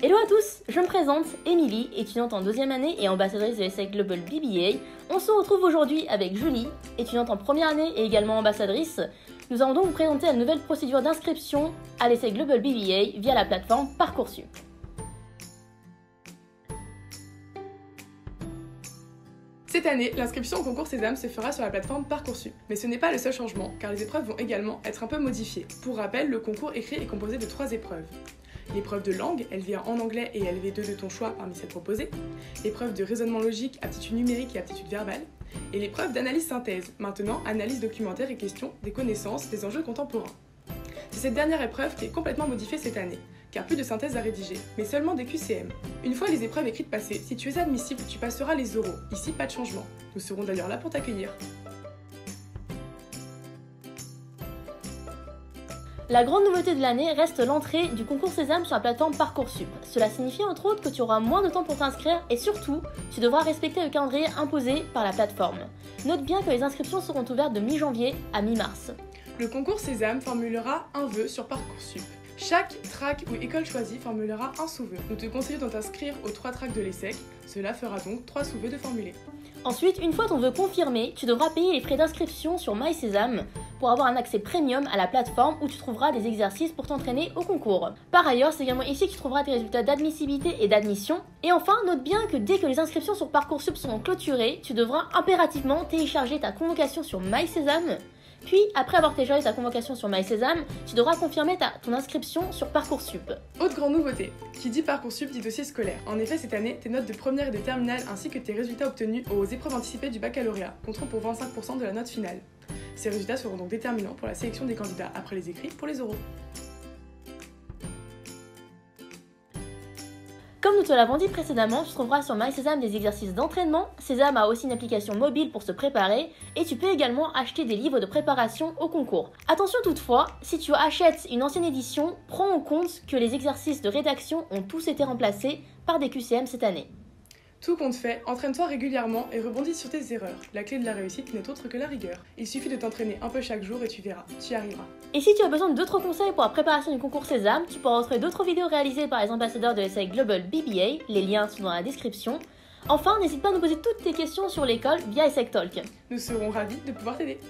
Hello à tous, je me présente, Émilie, étudiante en 2e année et ambassadrice de l'ESSEC Global BBA. On se retrouve aujourd'hui avec Julie, étudiante en 1re année et également ambassadrice. Nous allons donc vous présenter la nouvelle procédure d'inscription à l'ESSEC Global BBA via la plateforme Parcoursup. Cette année, l'inscription au concours Sésame se fera sur la plateforme Parcoursup. Mais ce n'est pas le seul changement, car les épreuves vont également être un peu modifiées. Pour rappel, le concours écrit est composé de 3 épreuves. L'épreuve de langue, LV1 en anglais et LV2 de ton choix parmi celles proposées. L'épreuve de raisonnement logique, aptitude numérique et aptitude verbale. Et l'épreuve d'analyse synthèse, maintenant analyse documentaire et questions des connaissances des enjeux contemporains. C'est cette dernière épreuve qui est complètement modifiée cette année, car plus de synthèse à rédiger, mais seulement des QCM. Une fois les épreuves écrites passées, si tu es admissible, tu passeras les oraux. Ici, pas de changement. Nous serons d'ailleurs là pour t'accueillir. La grande nouveauté de l'année reste l'entrée du concours Sésame sur la plateforme Parcoursup. Cela signifie entre autres que tu auras moins de temps pour t'inscrire et surtout, tu devras respecter le calendrier imposé par la plateforme. Note bien que les inscriptions seront ouvertes de mi-janvier à mi-mars. Le concours Sésame formulera un vœu sur Parcoursup. Chaque track ou école choisie formulera un sous-vœu. Nous te conseillons de t'inscrire aux 3 tracks de l'ESSEC. Cela fera donc 3 sous-vœux de formuler. Ensuite, une fois ton vœu confirmé, tu devras payer les frais d'inscription sur MySésame pour avoir un accès premium à la plateforme où tu trouveras des exercices pour t'entraîner au concours. Par ailleurs, c'est également ici que tu trouveras tes résultats d'admissibilité et d'admission. Et enfin, note bien que dès que les inscriptions sur Parcoursup seront clôturées, tu devras impérativement télécharger ta convocation sur MySésame. Puis, après avoir téléchargé ta convocation sur MySésame, tu devras confirmer ton inscription sur Parcoursup. Autre grande nouveauté, qui dit Parcoursup dit dossier scolaire. En effet, cette année, tes notes de première et de terminale ainsi que tes résultats obtenus aux épreuves anticipées du baccalauréat compteront pour 25% de la note finale. Ces résultats seront donc déterminants pour la sélection des candidats après les écrits pour les oraux. Comme nous te l'avons dit précédemment, tu trouveras sur MySésame des exercices d'entraînement. Sésame a aussi une application mobile pour se préparer et tu peux également acheter des livres de préparation au concours. Attention toutefois, si tu achètes une ancienne édition, prends en compte que les exercices de rédaction ont tous été remplacés par des QCM cette année. Tout compte fait, entraîne-toi régulièrement et rebondis sur tes erreurs. La clé de la réussite n'est autre que la rigueur. Il suffit de t'entraîner un peu chaque jour et tu verras, tu y arriveras. Et si tu as besoin d'autres conseils pour la préparation du concours Sésame, tu pourras retrouver d'autres vidéos réalisées par les ambassadeurs de l'ESSEC Global BBA, les liens sont dans la description. Enfin, n'hésite pas à nous poser toutes tes questions sur l'école via ESSEC Talk. Nous serons ravis de pouvoir t'aider.